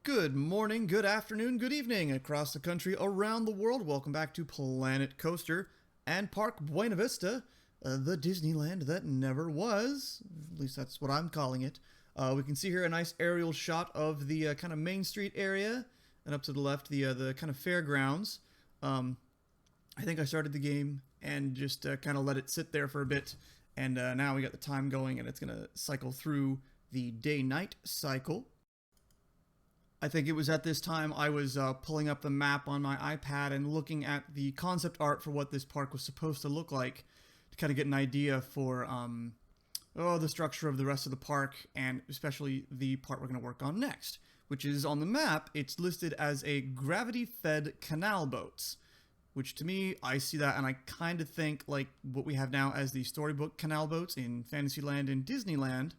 Good morning, good afternoon, good evening across the country, around the world. Welcome back to Planet Coaster and Park Buena Vista, the Disneyland that never was. At least that's what I'm calling it. We can see here a nice aerial shot of the kind of Main Street area, and up to the left, the kind of fairgrounds. I think I started the game and just kind of let it sit there for a bit, and now we got the time going, and it's going to cycle through the day-night cycle. I think it was at this time I was pulling up the map on my iPad and looking at the concept art for what this park was supposed to look like to kind of get an idea for the structure of the rest of the park, and especially the part we're going to work on next, which is on the map. It's listed as a gravity-fed Canal Boats, which to me, I see that and I kind of think like what we have now as the storybook Canal Boats in Fantasyland and Disneyland.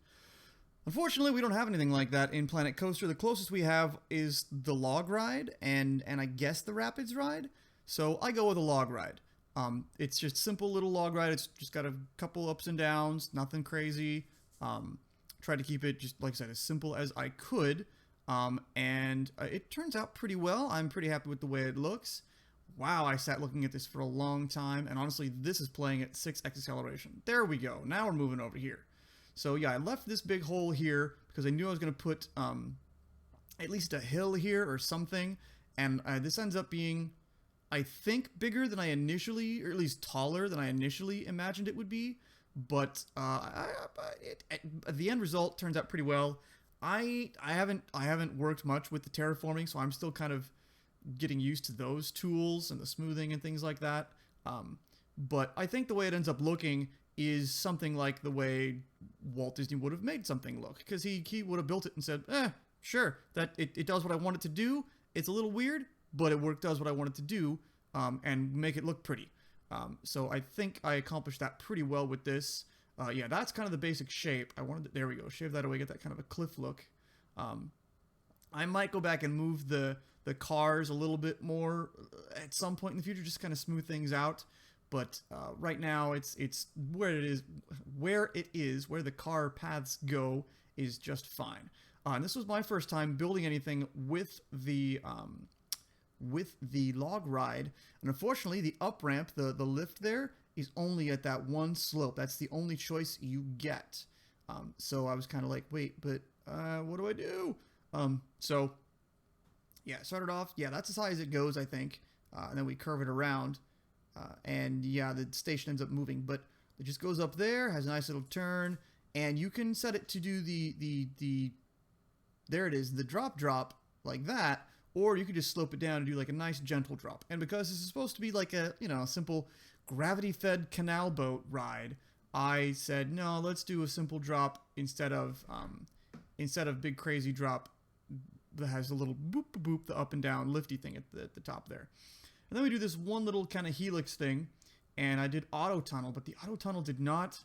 Unfortunately, we don't have anything like that in Planet Coaster. The closest we have is the log ride and I guess the rapids ride. So I go with a log ride. It's just simple little log ride. It's just got a couple ups and downs, nothing crazy. Tried to keep it just, like I said, as simple as I could. And it turns out pretty well. I'm pretty happy with the way it looks. Wow, I sat looking at this for a long time. And honestly, this is playing at 6x acceleration. There we go. Now we're moving over here. So yeah, I left this big hole here because I knew I was going to put at least a hill here or something. And this ends up being, I think, bigger than I initially, or at least taller than I initially imagined it would be. But the end result turns out pretty well. I haven't worked much with the terraforming, so I'm still kind of getting used to those tools and the smoothing and things like that. But I think the way it ends up looking is something like the way Walt Disney would have made something look, because he would have built it and said, sure, that it does what I want it to do. It's a little weird, but it does what I want it to do, and make it look pretty. So I think I accomplished that pretty well with this. Yeah, that's kind of the basic shape. There we go, shave that away, get that kind of a cliff look. I might go back and move the cars a little bit more at some point in the future, just kind of smooth things out. But right now, it's where the car paths go is just fine. And this was my first time building anything with the log ride. And unfortunately, the up ramp, the lift there, is only at that one slope. That's the only choice you get. So I was kind of like, wait, but what do I do? So yeah, started off. Yeah, that's as high as it goes, I think. And then we curve it around. And yeah, the station ends up moving, but it just goes up there, has a nice little turn, and you can set it to do there it is, the drop like that, or you could just slope it down and do like a nice gentle drop. And because this is supposed to be like a, simple gravity-fed canal boat ride, I said, no, let's do a simple drop instead of big crazy drop that has a little boop boop boop, the up and down lifty thing at the top there. And then we do this one little kind of helix thing, and I did auto tunnel, but the auto tunnel did not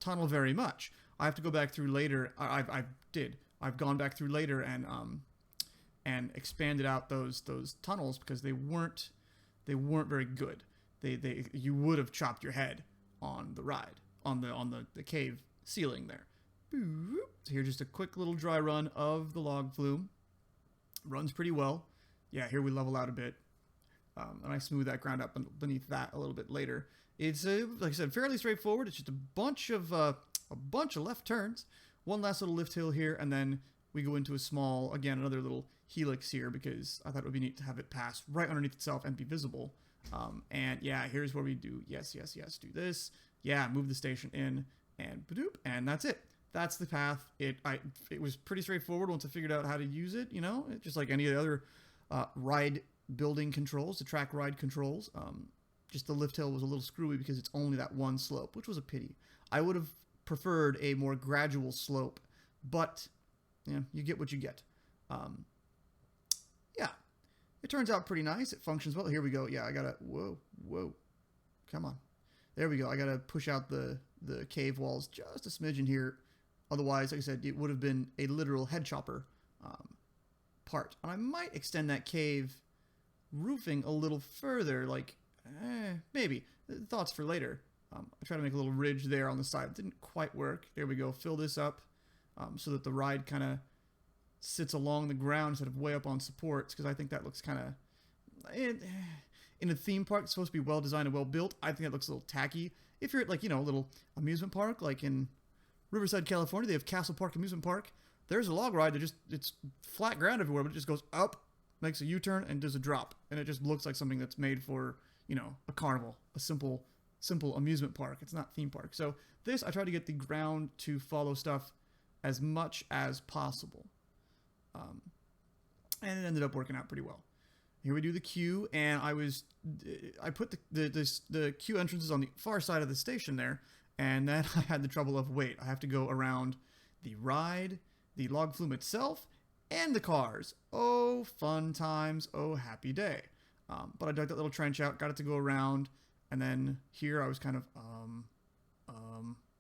tunnel very much. I have to go back through later. I've gone back through later and expanded out those tunnels because they weren't very good. You would have chopped your head on the ride on the cave ceiling there. So here's just a quick little dry run of the log flume. Runs pretty well. Yeah, here we level out a bit. And I smooth that ground up beneath that a little bit later. It's like I said, fairly straightforward. It's just a bunch of left turns, one last little lift hill here, and then we go into another little helix here because I thought it would be neat to have it pass right underneath itself and be visible. And yeah, here's where we do yes, do this. Yeah, move the station in and badoop, and that's it. That's the path. It was pretty straightforward once I figured out how to use it. It's just like any other ride building controls, the track ride controls. Just the lift hill was a little screwy because it's only that one slope, which was a pity. I would have preferred a more gradual slope, but you get what you get. Yeah, it turns out pretty nice. It functions well. Here we go. Yeah, I gotta, whoa, come on. There we go. I gotta push out the cave walls just a smidgen here. Otherwise, like I said, it would have been a literal head chopper part. And I might extend that cave roofing a little further, like maybe. Thoughts for later. I tried to make a little ridge there on the side. It didn't quite work. There we go. Fill this up so that the ride kind of sits along the ground instead of way up on supports, because I think that looks kind of... In a theme park, it's supposed to be well designed and well built. I think that looks a little tacky. If you're at, like, you know, a little amusement park, like in Riverside, California, they have Castle Park Amusement Park. There's a log ride that it's flat ground everywhere, but it just goes up, makes a U-turn, and does a drop. And it just looks like something that's made for, you know, a carnival, a simple amusement park. It's not theme park. So this, I try to get the ground to follow stuff as much as possible. And it ended up working out pretty well. Here we do the queue, and I put the queue entrances on the far side of the station there, and then I had the trouble of, wait, I have to go around the ride, the Log Flume itself, and the cars. Oh, fun times. Oh, happy day. But I dug that little trench out, got it to go around, and then here I was kind of,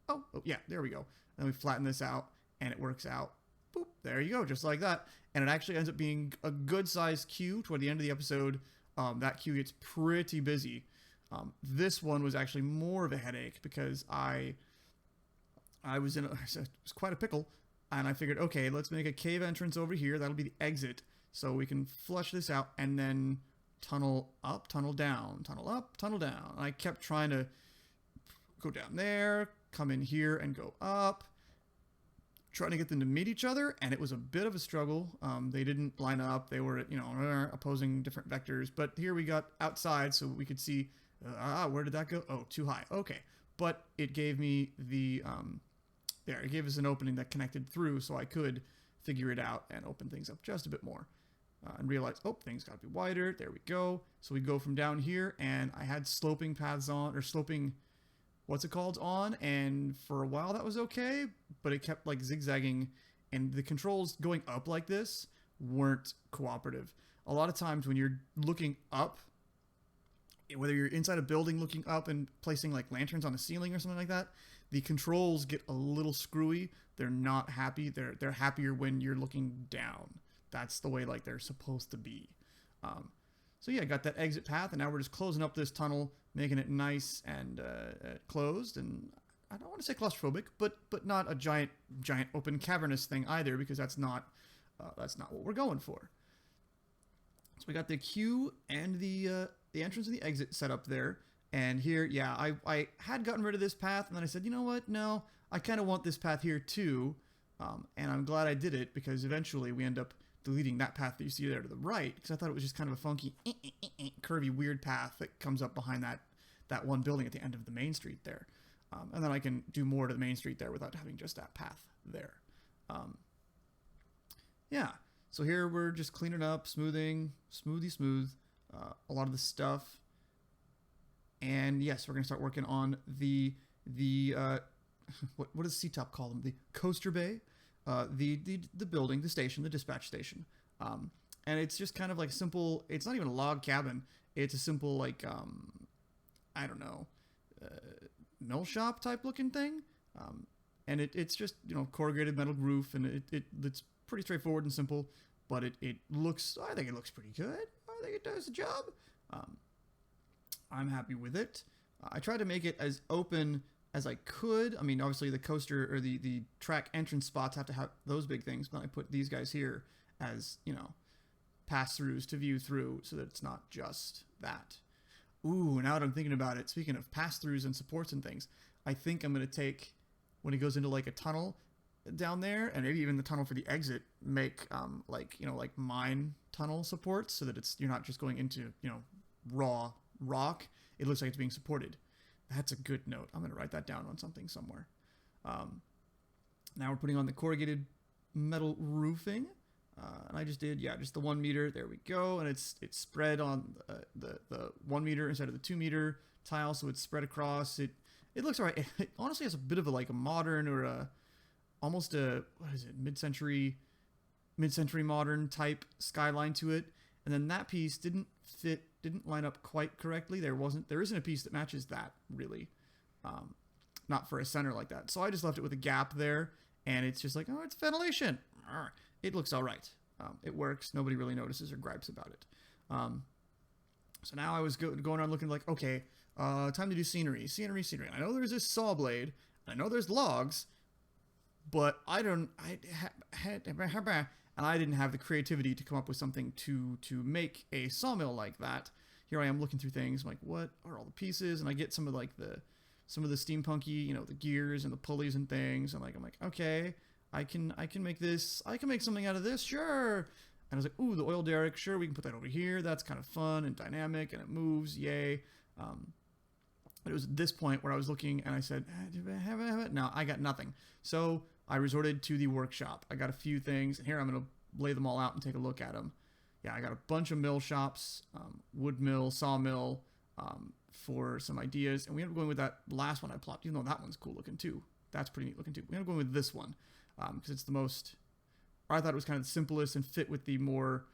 oh, yeah, there we go. And then we flatten this out, and it works out. Boop, there you go, just like that. And it actually ends up being a good-sized queue toward the end of the episode. That queue gets pretty busy. This one was actually more of a headache because I was it was quite a pickle, and I figured, okay, let's make a cave entrance over here. That'll be the exit, so we can flush this out and then tunnel up, tunnel down, tunnel up, tunnel down. And I kept trying to go down there, come in here, and go up, trying to get them to meet each other, and it was a bit of a struggle. They didn't line up. They were, you know, opposing different vectors. But here we got outside, so we could see, where did that go? Oh, too high. Okay. But it gave me the, there, it gave us an opening that connected through, so I could figure it out and open things up just a bit more. And realize, oh, things got to be wider. There we go. So we go from down here, and I had sloping paths on, or sloping... what's it called on, and for a while that was okay, but it kept like zigzagging, and the controls going up like this weren't cooperative. A lot of times when you're looking up, whether you're inside a building looking up and placing like lanterns on a ceiling or something like that, the controls get a little screwy. They're not happy. They're happier when you're looking down. That's the way like they're supposed to be. So yeah, I got that exit path, and now we're just closing up this tunnel, making it nice and closed. And I don't want to say claustrophobic, but not a giant open cavernous thing either, because that's not what we're going for. So we got the queue and the entrance and the exit set up there. And here, yeah, I had gotten rid of this path, and then I said, you know what? No, I kind of want this path here too. And I'm glad I did it, because eventually we end up deleting that path that you see there to the right, because I thought it was just kind of a funky, curvy, weird path that comes up behind that one building at the end of the main street there. And then I can do more to the main street there without having just that path there. Yeah, so here we're just cleaning up, smoothing, smooth a lot of the stuff. And yes, we're going to start working on the what does C-Top call them? The coaster bay. The building, the station, the dispatch station. And it's just kind of like simple, it's not even a log cabin. It's a simple, like, I don't know, mill shop type looking thing. And it's just, you know, corrugated metal roof, and it's pretty straightforward and simple, but I think it looks pretty good. I think it does the job. I'm happy with it. I tried to make it as open as I could. I mean, obviously the coaster or the track entrance spots have to have those big things, but I put these guys here as, you know, pass-throughs to view through, so that it's not just that. Ooh, now that I'm thinking about it, speaking of pass-throughs and supports and things, I think I'm going to take, when it goes into like a tunnel down there, and maybe even the tunnel for the exit, make like, you know, like mine tunnel supports, so that you're not just going into, you know, raw rock. It looks like it's being supported. That's a good note. I'm going to write that down on something somewhere. Now we're putting on the corrugated metal roofing. And I just did, yeah, just the 1 meter. There we go. And it's spread on the 1 meter instead of the 2 meter tile. So it's spread across. It looks all right. It honestly has a bit of a modern, or almost a, what is it, mid-century modern type skyline to it. And then that piece didn't line up quite correctly. There isn't a piece that matches that, really. Not for a center like that. So I just left it with a gap there, and it's just like, oh, it's ventilation. It looks all right. It works. Nobody really notices or gripes about it. So now I was going around looking like, okay, time to do scenery. I know there's this saw blade. I know there's logs, but and I didn't have the creativity to come up with something to make a sawmill like that. Here I am looking through things. I'm like, what are all the pieces? And I get some of like some of the steampunky, you know, the gears and the pulleys and things. And I'm like, okay, I can make this. I can make something out of this, sure. And I was like, ooh, the oil derrick, sure, we can put that over here. That's kind of fun and dynamic, and it moves, yay. But it was at this point where I was looking, and I said, do I have it? No, I got nothing. So I resorted to the workshop. I got a few things, and here I'm going to lay them all out and take a look at them. Yeah, I got a bunch of mill shops, wood mill, sawmill, for some ideas. And we ended up going with that last one I plopped, even though that one's cool looking too. That's pretty neat looking too. We ended up going with this one because it's the most, I thought it was kind of the simplest and fit with the more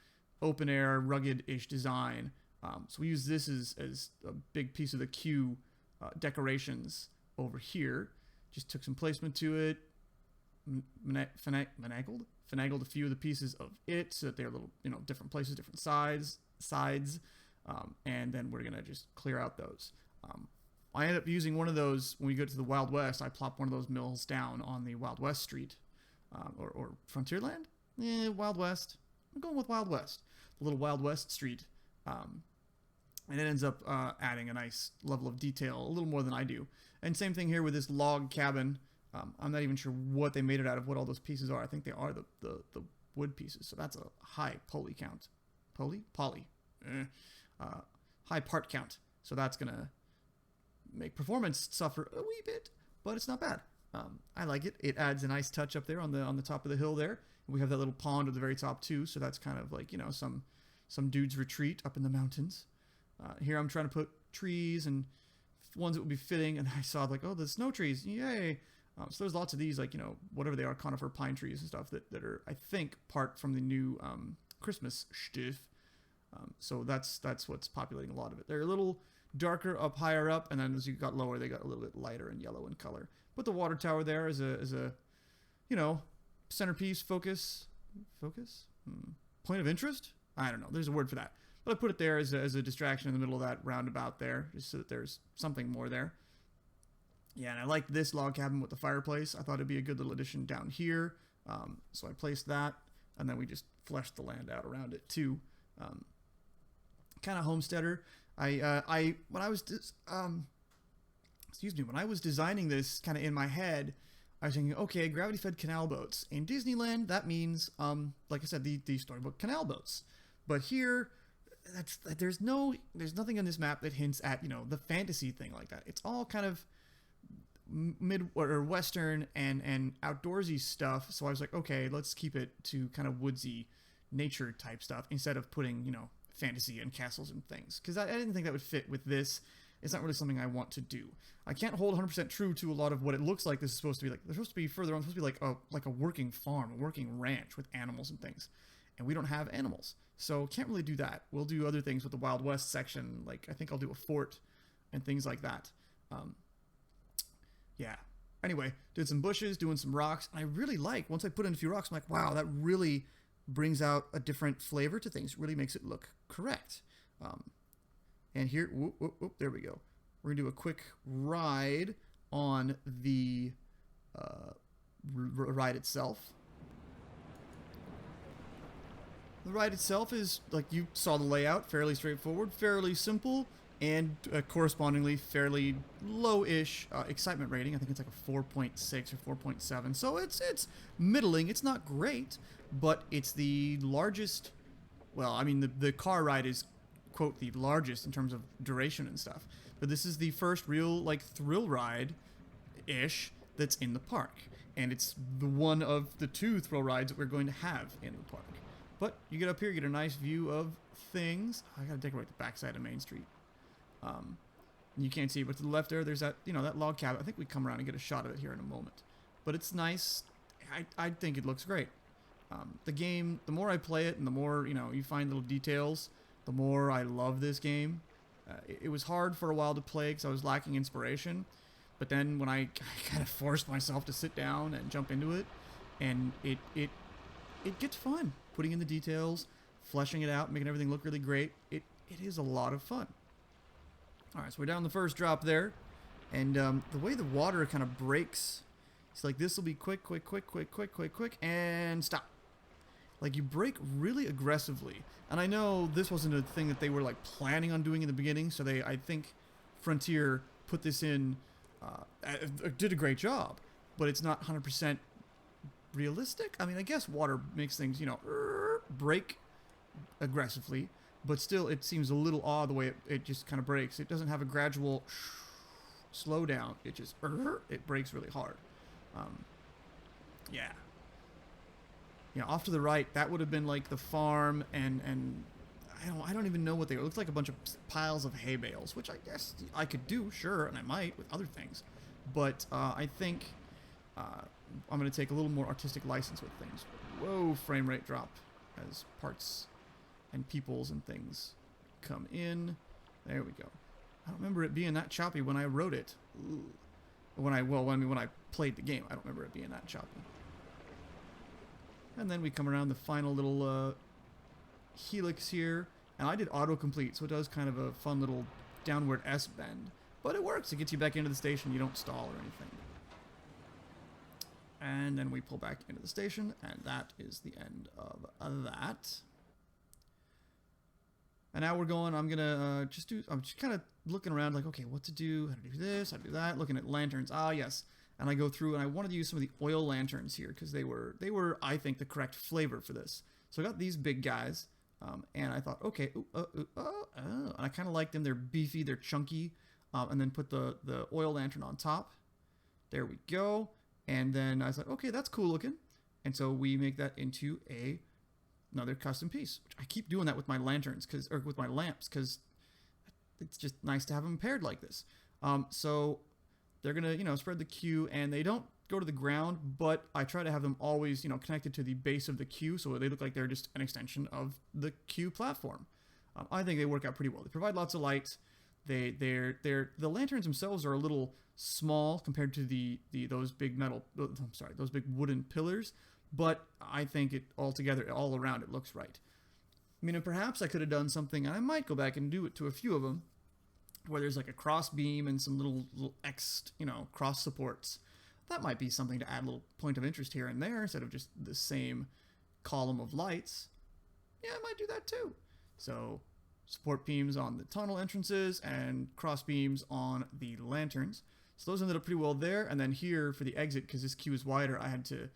open air, rugged-ish design. So we use this as a big piece of the queue decorations over here. Just took some placement to it, finagled a few of the pieces of it so that they're little, you know, different places, different sides, and then we're gonna just clear out those. I ended up using one of those when we go to the Wild West. I plop one of those mills down on the Wild West Street, or Frontierland. Wild West. I'm going with Wild West. The little Wild West Street. And it ends up adding a nice level of detail, a little more than I do. And same thing here with this log cabin. I'm not even sure what they made it out of, what all those pieces are. I think they are the wood pieces. So that's a high poly count. Poly. High part count. So that's going to make performance suffer a wee bit, but it's not bad. I like it. It adds a nice touch up there on the top of the hill there. We have that little pond at the very top too. So that's kind of like, you know, some dude's retreat up in the mountains. Here I'm trying to put trees and ones that would be fitting, and I saw like, oh, the snow trees, yay! So there's lots of these, like, you know, whatever they are, conifer pine trees and stuff that are, I think, part from the new Christmas stuff. So that's what's populating a lot of it. They're a little darker up higher up, and then as you got lower, they got a little bit lighter and yellow in color. But the water tower there is a you know, centerpiece, focus, point of interest. I don't know. There's a word for that. But I put it there as a distraction in the middle of that roundabout there, just so that there's something more there. Yeah, and I like this log cabin with the fireplace. I thought it'd be a good little addition down here. So I placed that, and then we just fleshed the land out around it too. Kind of homesteader. When I was designing this kind of in my head, I was thinking, okay, gravity-fed canal boats. In Disneyland, that means, like I said, the storybook canal boats. But here, there's nothing on this map that hints at, you know, the fantasy thing like that. It's all kind of mid or western and outdoorsy stuff. So I was like, okay, let's keep it to kind of woodsy nature type stuff instead of putting, you know, fantasy and castles and things, because I didn't think that would fit with this. It's not really something I want to do. I can't hold 100% true to a lot of what it looks like this is supposed to be like. They're supposed to be further on, supposed to be like a working farm, a working ranch with animals and things. And we don't have animals, so can't really do that. We'll do other things with the Wild West section, like I think I'll do a fort and things like that. Yeah. Anyway, did some bushes, doing some rocks. And I really like, once I put in a few rocks, I'm like, wow, that really brings out a different flavor to things. Really makes it look correct. And here, there we go. We're gonna do a quick ride on the ride itself. The ride itself is, like you saw the layout, fairly straightforward, fairly simple, and correspondingly fairly low-ish excitement rating. I think it's like a 4.6 or 4.7. So it's middling. It's not great, but it's the largest. Well, I mean, the car ride is, quote, the largest in terms of duration and stuff. But this is the first real, like, thrill ride-ish that's in the park. And it's the one of the 2 thrill rides that we're going to have in the park. But you get up here, you get a nice view of things. I gotta decorate the backside of Main Street. You can't see it, but to the left there's that, you know, that log cabin. I think we come around and get a shot of it here in a moment. But it's nice. I think it looks great. The game, the more I play it and the more, you know, you find little details, the more I love this game. It was hard for a while to play because I was lacking inspiration. But then when I kind of forced myself to sit down and jump into it, and it gets fun. Putting in the details, fleshing it out, making everything look really great. It is a lot of fun. All right, so we're down the first drop there. And the way the water kind of breaks, it's like this will be quick, and stop. Like, you brake really aggressively. And I know this wasn't a thing that they were, like, planning on doing in the beginning, so I think Frontier put this in, did a great job. But it's not 100% realistic. I mean, I guess water makes things, you know, brake aggressively, but still it seems a little odd the way it just kind of brakes. It doesn't have a gradual slow down. It just, it brakes really hard. Yeah. Yeah, off to the right, that would have been like the farm, and I don't even know what they were. It looked like a bunch of piles of hay bales, which I guess I could do, sure, and I might with other things. But I think I'm going to take a little more artistic license with things. Whoa, frame rate drop as parts and peoples and things come in. There we go. I don't remember it being that choppy when I wrote it. Ooh. When I played the game, I don't remember it being that choppy. And then we come around the final little helix here, and I did autocomplete, so it does kind of a fun little downward S bend, but it works. It gets you back into the station. You don't stall or anything. And then we pull back into the station, and that is the end of that. And now we're going, I'm gonna I'm just kind of looking around like, okay, what to do, how to do this, how to do that, looking at lanterns. Ah, yes. And I go through, and I wanted to use some of the oil lanterns here, because they were, I think, the correct flavor for this. So I got these big guys, and I thought, okay, and I kind of like them. They're beefy, they're chunky, and then put the oil lantern on top. There we go. And then I thought, okay, that's cool looking. And so we make that into another custom piece. Which I keep doing that with my lanterns, or with my lamps, because it's just nice to have them paired like this. So they're going to, you know, spread the queue, and they don't go to the ground, but I try to have them always, you know, connected to the base of the queue, so they look like they're just an extension of the queue platform. I think they work out pretty well. They provide lots of light. The lanterns themselves are a little small compared to those big those big wooden pillars, but I think it all around it looks right. I mean, and perhaps I could have done something, and I might go back and do it to a few of them, where there's like a cross beam and some little X, you know, cross supports. That might be something to add a little point of interest here and there instead of just the same column of lights. Yeah, I might do that too. So support beams on the tunnel entrances and cross beams on the lanterns. So those ended up pretty well there. And then here for the exit, because this queue is wider, I had to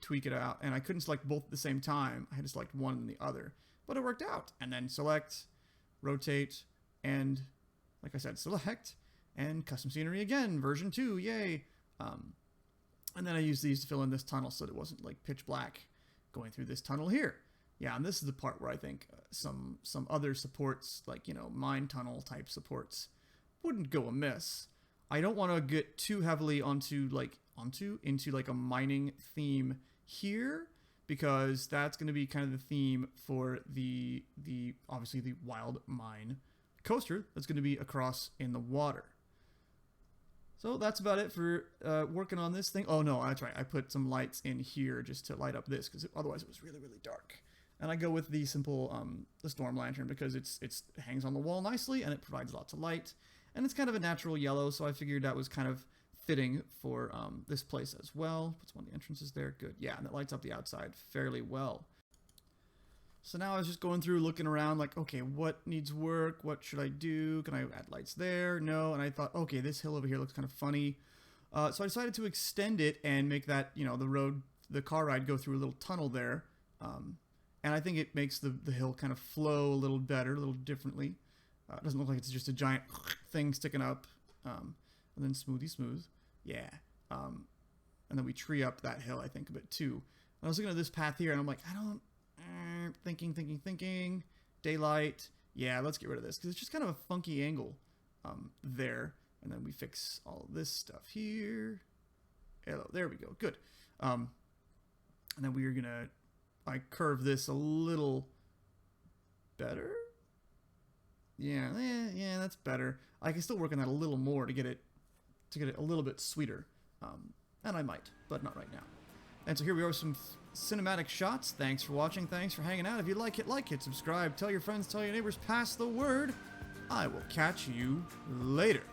tweak it out, and I couldn't select both at the same time. I had to select one and the other. But it worked out. And then select, rotate, and like I said, select, and custom scenery again, version 2, yay. And then I used these to fill in this tunnel so that it wasn't like pitch black going through this tunnel here. Yeah, and this is the part where I think some other supports, like, you know, mine tunnel type supports, wouldn't go amiss. I don't want to get too heavily into like a mining theme here, because that's going to be kind of the theme for the obviously the wild mine coaster that's going to be across in the water. So that's about it for working on this thing. Oh no, that's right. I put some lights in here just to light up this, because otherwise it was really, really dark. And I go with the simple the storm lantern, because it hangs on the wall nicely and it provides lots of light, and it's kind of a natural yellow. So I figured that was kind of fitting for this place as well. Puts one of the entrances there. Good. Yeah, and it lights up the outside fairly well. So now I was just going through, looking around like, okay, what needs work? What should I do? Can I add lights there? No. And I thought, okay, this hill over here looks kind of funny. So I decided to extend it and make that, you know, the car ride go through a little tunnel there. And I think it makes the hill kind of flow a little better, a little differently. It doesn't look like it's just a giant thing sticking up. And then smoothy smooth. Yeah. And then we tree up that hill, I think, a bit too. And I was looking at this path here, and I'm like, thinking. Daylight. Yeah, let's get rid of this, because it's just kind of a funky angle there. And then we fix all of this stuff here. Hello, there we go. Good. And then we are going to... I curve this a little better. Yeah, that's better. I can still work on that a little more to get it a little bit sweeter. And I might, but not right now. And so here we are with some cinematic shots. Thanks for watching. Thanks for hanging out. If you like it, subscribe, tell your friends, tell your neighbors, pass the word. I will catch you later.